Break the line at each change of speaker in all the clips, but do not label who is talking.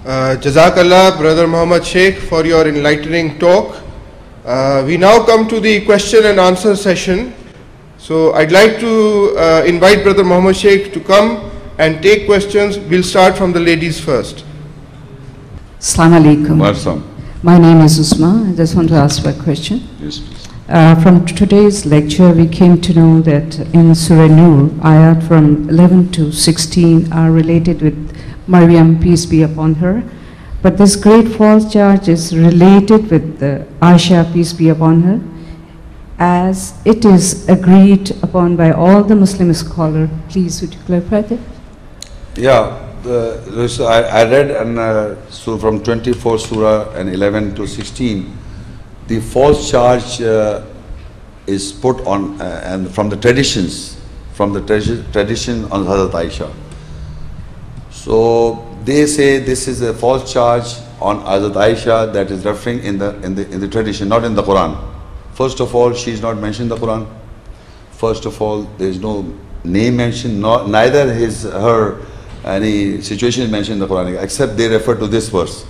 Jazakallah, Brother Muhammad Sheikh, for your enlightening talk. We now come to the question and answer session. So I'd like to invite Brother Muhammad Sheikh to come and take questions. We'll start from the ladies first.
Assalamu alaikum.
Welcome.
My name is Usma. I just want to ask a question.
Yes, please.
From today's lecture, we came to know that in Surah Nur, ayat from 11 to 16 are related with Maryam, peace be upon her. But this great false charge is related with Aisha, peace be upon her, as it is agreed upon by all the Muslim scholars. Please, would you clarify that?
Yeah, I read so from 24 Surah and 11 to 16, the false charge is put on, and from the tradition on Hazrat Aisha. So they say this is a false charge on Hazrat Aisha that is referring in the tradition, not in the Quran. First of all, she is not mentioned in the Quran. First of all, there is no name mentioned, neither her any situation is mentioned in the Quran, except they refer to this verse.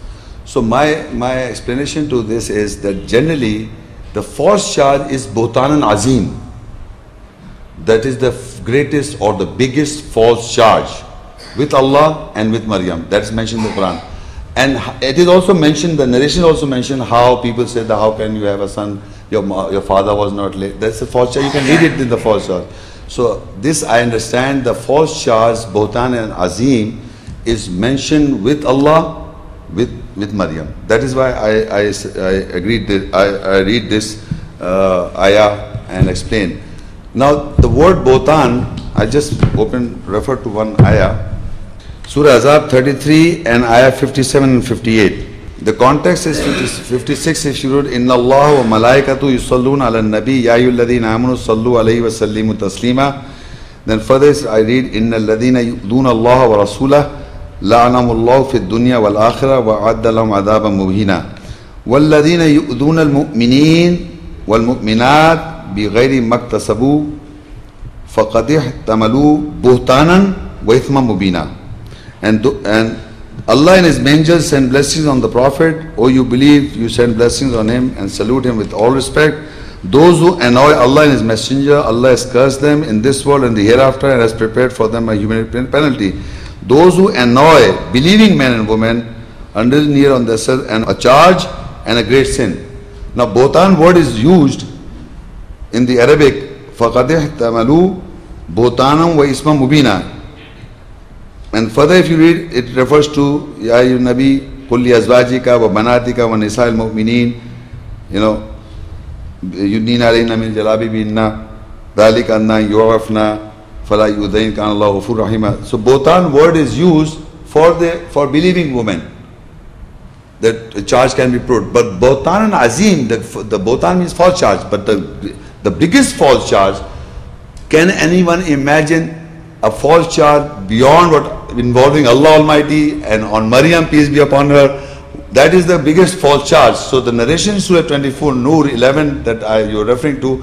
So my explanation to this is that generally the false charge is Buhtanan Azim. That is the greatest or the biggest false charge with Allah and with Maryam. That's mentioned in the Quran. And it is also mentioned, the narration also mentioned how people said that how can you have a son, your father was not late. That's a false charge. You can read it in the false charge. So this I understand, the false charge, Buhtan and Azim, is mentioned with Allah, with Maryam. That is why I agreed that I read this ayah and explain. Now the word Buhtan, I just refer to one ayah. Surah Azab 33 and ayah 57 and 58. The context is 56 if you read, Inna Allah wa malaikatu yusalluna ala nabi ya ayyuhalladhina amanu sallu alayhi wa sallimu taslima. Then further I read, Inna alladhina yu'dhuna Allah wa rasulah la'anahumullahu fid dunya wal akhirah wa adda lahum adhaban mubhina. Walladhina yu'dhuna al-mu'minin wal mu'minat bighayri maktasabu faqad ihtamalu buhtanan wa ithman mubina. And Allah and His angels send blessings on the Prophet. O you believe, you send blessings on him and salute him with all respect. Those who annoy Allah and His messenger, Allah has cursed them in this world and the hereafter and has prepared for them a humanitarian penalty. Those who annoy believing men and women, under near on themselves and a charge and a great sin. Now Buhtan word is used in the Arabic, فَقَدْ احْتَمَلُوا بُهْتَانًا وَإِسْمًا مُبِينًا. And further if you read, it refers to Ya ayyuhan Nabi kulli azwajika wa banatika wa nisa'il mu'minin, yudnina alayna min jalabibinna dhalika anna yu'afna fala yudain kana Allahu ghafurur rahima. So Buhtan word is used for believing women, that a charge can be put. But Buhtan and Azim, the Buhtan means false charge, but the biggest false charge, can anyone imagine a false charge beyond what involving Allah Almighty and on Maryam, peace be upon her? That is the biggest false charge. So the narration in Surah 24, Nur 11 that you're referring to,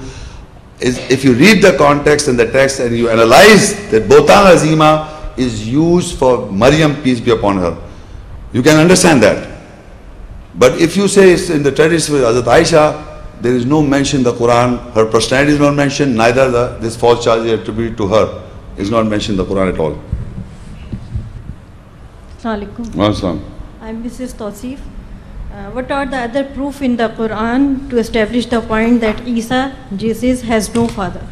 is if you read the context and the text and you analyze that Buhtan Azima is used for Maryam, peace be upon her, you can understand that. But if you say it's in the tradition with Hazrat Aisha, there is no mention in the Quran, her personality is not mentioned, neither this false charge is attributed to her is not mentioned in the Quran at all.
Assalamualaikum. I'm Mrs. Tausif. What are the other proof in the Quran to establish the point that Isa, Jesus, has no father?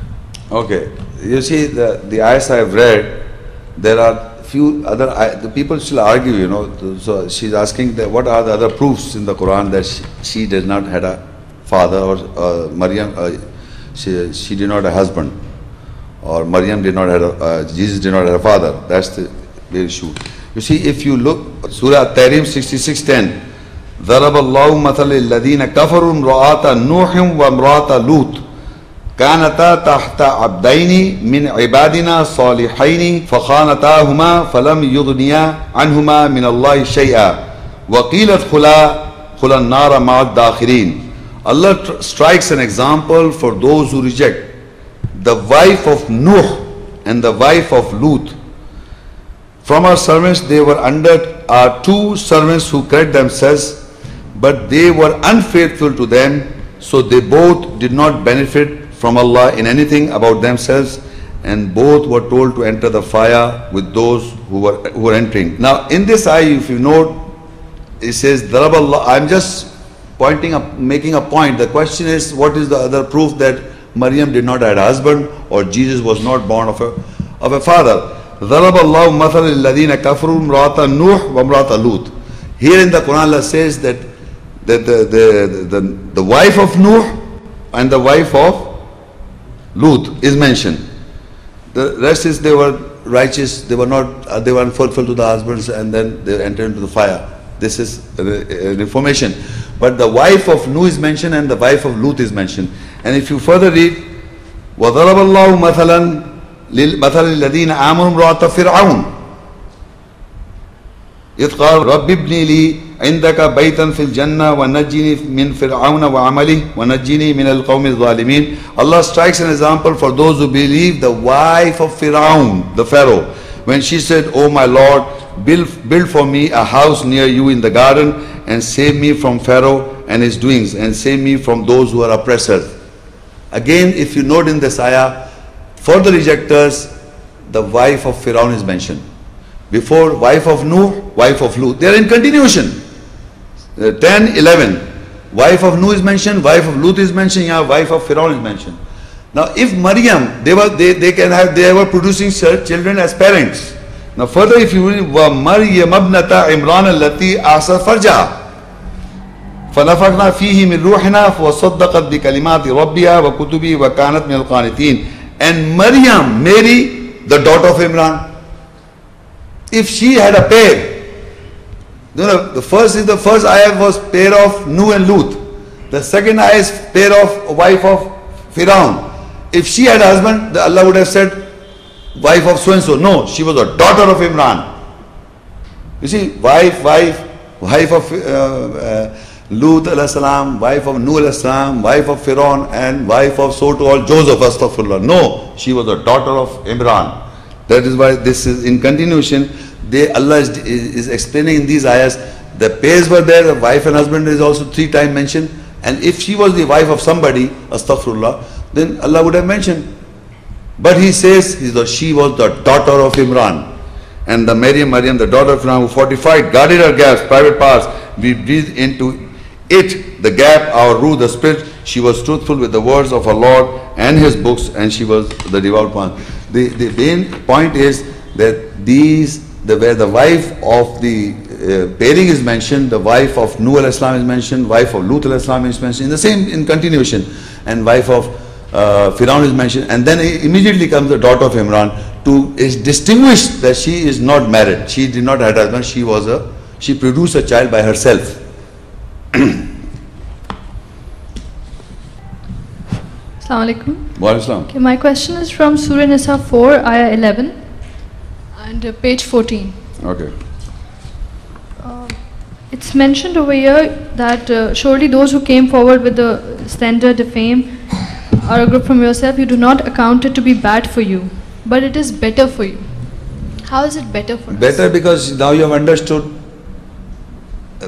Okay, you see the ayahs I have read, there are few other, the people still argue, so she's asking that what are the other proofs in the Quran that she did not have a father, or Maryam, she did not have a husband, or Maryam did not have Jesus did not have a father. That's the issue. You see, if you look, Surah At-Tahrim 66:10, ضرب الله مثل الذين كفروا امرأة نوح وامرأة لوط كانتا تحت عبدين من عبادنا صالحين فخانتاهما فلم يغنيا عنهما من الله شيئا وقيل ادخلا النار مع الداخلين. Allah strikes an example for those who reject. The wife of Nuh and the wife of Lut, From our servants they were under our 2 servants who correct themselves, but they were unfaithful to them, so they both did not benefit from Allah in anything about themselves, and both were told to enter the fire with those who were entering. Now in this ayah, if you note, it says Daraballah. I'm just making a point. The question is, what is the other proof that Maryam did not have a husband, or Jesus was not born of a father? Daraballahu mathalan lilladhina kafaru imra'ata Nuh wa imra'ata Lut. Here in the Quran Allah says that the wife of Nuh and the wife of Lut is mentioned. The rest is they were righteous, they were unfaithful to the husbands, and then they entered into the fire. This is an information. But the wife of Nuh is mentioned and the wife of Lut is mentioned. And if you further read, وَضَرَبَ اللَّهُ مَثَلًا لِلَّذِينَ آمَنُوا امْرَأَةَ فِرْعَوْنَ إِذْ قَالَ رَبِّ ابْنِ لِي عِندَكَ بَيْتًا فِي الْجَنَّةِ وَنَجِّنِي مِنْ فِرْعَوْنَ وَعَمَلِهِ وَنَجِّنِي مِنَ الْقَوْمِ الظَّالِمِينَ. Allah strikes an example for those who believe the wife of Fir'aun, the Pharaoh, when she said, "Oh my Lord, build for me a house near you in the garden, and save me from Pharaoh and his doings, and save me from those who are oppressors." Again, if you note in this ayah, for the rejectors, the wife of Fir'aun is mentioned. Before, wife of Nuh, wife of Lut. They are in continuation. 10, 11. Wife of Nuh is mentioned, wife of Lut is mentioned, wife of Fir'aun is mentioned. Now, if Maryam, they were producing children as parents. Now, further, if you read, وَمَرْيَمَ ابْنَةَ عِمْرَانَ الَّتِي أَحْصَنَتْ فَرْجَهَا فَنَفَخْنَا فِيهِ مِنْ رُوحِنَا وَصَدَّقَتْ بِكَلِمَاتِ رَبِّهَا وَكُتُبِهِ وَكَانَتْ مِنَ الْقَانِتِينَ. And Maryam, Mary, the daughter of Imran, if she had a pair, the first ayah was pair of Nuh and Lut. The second ayah is pair of wife of Fir'aun. If she had a husband, Allah would have said wife of so and so. No, she was a daughter of Imran. You see, wife of Lut alayhi salam, wife of Nuh alayhi salam, wife of Fir'aun, and wife of so to all Joseph, astaghfirullah. No, she was a daughter of Imran. That is why this is in continuation. Allah is explaining in these ayahs, the pairs were there, the wife and husband is also 3 times mentioned. And if she was the wife of somebody, astaghfirullah, then Allah would have mentioned. But he says she was the daughter of Imran. And the Maryam, the daughter of Imran, who fortified, guarded her gaps, private parts, we breathed into it, the gap, our ruh, the spirit. She was truthful with the words of her Lord and his books, and she was the devout one. The main point is that where the wife of the pairing is mentioned, the wife of Nuh alayhi salam is mentioned, wife of Lut alayhi salam is mentioned, in continuation, and wife of Fir'aun is mentioned, and then immediately comes the daughter of Imran is distinguished that she is not married, she did not have a husband, she produced a child by herself.
Assalamu alaikum.
Wa alaikum salam.
Okay, my question is from Surah Nisa 4, ayah 11 and page 14.
Okay.
It's mentioned over here that surely those who came forward with the slander, defame, are a group from yourself, you do not account it to be bad for you, but it is better for you. How is it better for us?
Better because now you have understood,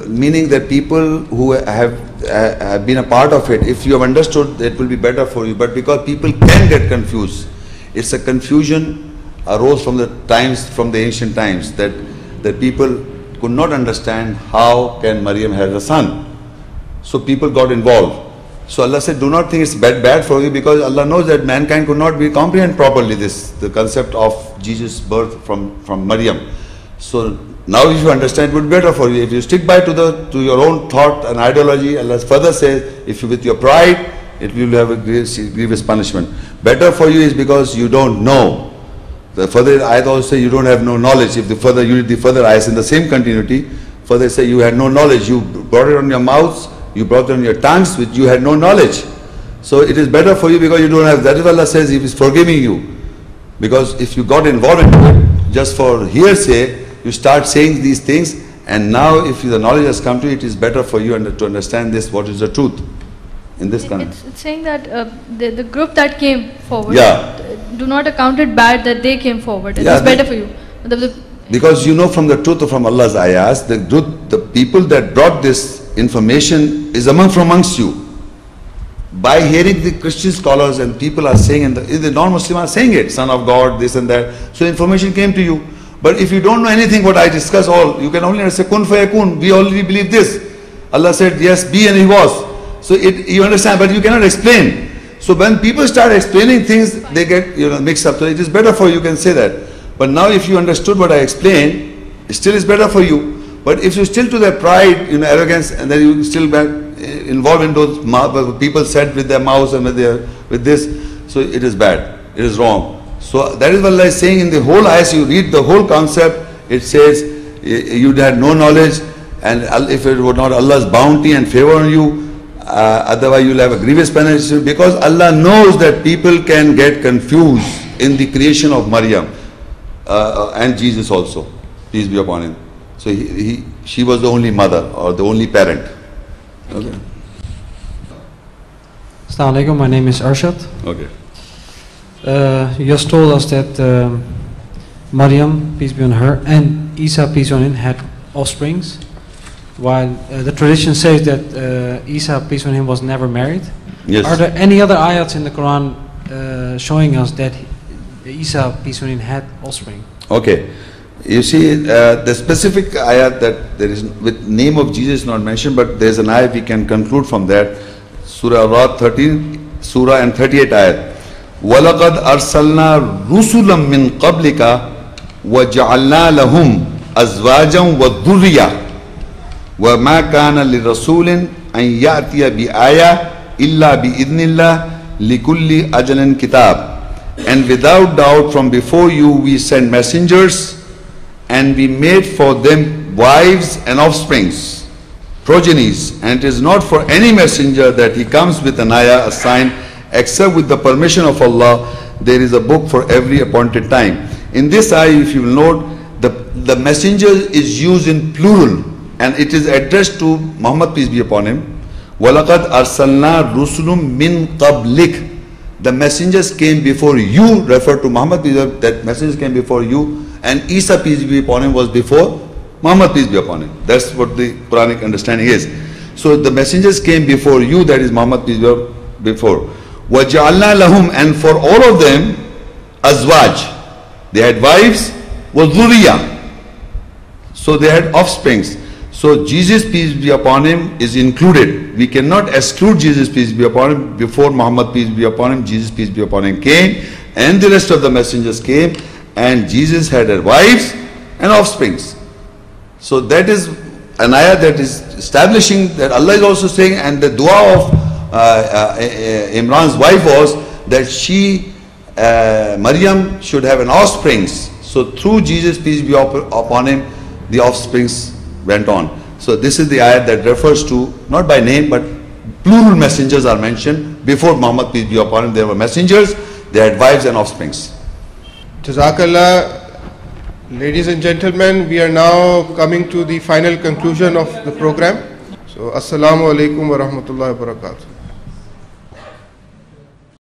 meaning that people who have been a part of it, if you have understood, it will be better for you. But because people can get confused, it's a confusion arose from the ancient times, that people could not understand how can Maryam have a son. So people got involved. So Allah said, do not think it's bad for you, because Allah knows that mankind could not comprehend properly the concept of Jesus' birth from Maryam. So now if you understand, it would be better for you. If you stick by to your own thought and ideology, Allah further says, if you with your pride, it will have a grievous punishment. Better for you is because you don't know. The further ayat also say you don't have no knowledge. If you read the further ayats in the same continuity, further say you had no knowledge. You brought it on your mouths, you brought it on your tongues, which you had no knowledge. So it is better for you because you don't have. That is what Allah says, He is forgiving you. Because if you got involved in it just for hearsay, you start saying these things, and now if the knowledge has come to you, it is better for you to understand this, what is the truth in this context.
It's saying that the group that came forward,
yeah,
do not account it bad that they came forward. It
yeah,
is better for you.
Because you know from the truth from Allah's ayahs, the people that brought this information is amongst you. By hearing the Christian scholars and people are saying, and the non-Muslim are saying it, son of God, this and that. So information came to you. But if you don't know anything what I discuss all, you can only say kun fayakun, we already believe this. Allah said yes, be, and he was. So you understand, but you cannot explain. So when people start explaining things, they get mixed up. So it is better for you can say that. But now if you understood what I explained, it still is better for you. But if you still to their pride, arrogance, and then you still involved in those people said with their mouths and with this, so it is bad. It is wrong. So that is what Allah is saying in the whole ayahs. You read the whole concept. It says you had no knowledge, and if it were not Allah's bounty and favor on you, otherwise you will have a grievous penalty. Because Allah knows that people can get confused in the creation of Maryam and Jesus also, peace be upon him. So she was the only mother or the only parent. Okay.
Assalamu alaikum, my name is Arshad.
Okay.
You just told us that Maryam, peace be on her, and Isa, peace be on him, had offsprings, while the tradition says that Isa, peace be on him, was never married.
Yes.
Are there any other ayats in the Quran showing us that Isa, peace be on him, had offspring?
Okay. You see, the specific ayat that there is with name of Jesus not mentioned, but there is an ayat we can conclude from that. Surah Ar-Ra'd 13 Surah and 38 ayat. وَلَقَدْ أَرْسَلْنَا رُسُلًا مِّن قَبْلِكَ وَجَعَلْنَا لَهُمْ أَزْوَاجًا وَذُرِّيَّةً وَمَا كَانَ لِرَسُولٍ أَن يَأْتِيَ بِآيَةٍ إِلَّا بِإِذْنِ اللَّهِ لِكُلِّ أَجَلٍ كِتَابٍ. And without doubt from before you we sent messengers, and we made for them wives and offsprings, progenies, and it is not for any messenger that he comes with an ayah, a sign, except with the permission of Allah. There is a book for every appointed time. In this ayah, if you will note, the messenger is used in plural, and it is addressed to Muhammad, peace be upon him. وَلَقَدْ أَرْسَلْنَا رُسُلٌ مِّن قَبْلِكَ. The messengers came before you, refer to Muhammad, peace be upon him, that messengers came before you, and Isa, peace be upon him, was before Muhammad, peace be upon him. That's what the Quranic understanding is. So the messengers came before you, that is Muhammad, peace be upon him, before. وَجَعَلْنَا لَهُمْ, and for all of them, azwaj. They had wives, وَذُرِّيَّةً. So they had offsprings. So Jesus, peace be upon him, is included. We cannot exclude Jesus, peace be upon him. Before Muhammad, peace be upon him, Jesus, peace be upon him, came, and the rest of the messengers came, and Jesus had wives and offsprings. So that is an ayah that is establishing that Allah is also saying, and the dua of Imran's wife was that she, Maryam, should have an offsprings. So through Jesus, peace be upon him, the offsprings went on. So this is the ayat that refers to, not by name, but plural messengers are mentioned. Before Muhammad, peace be upon him, there were messengers, they had wives and offsprings.
Jazakallah. Ladies and gentlemen, we are now coming to the final conclusion of the program. So, Assalamu alaikum wa rahmatullahi wa barakatuh.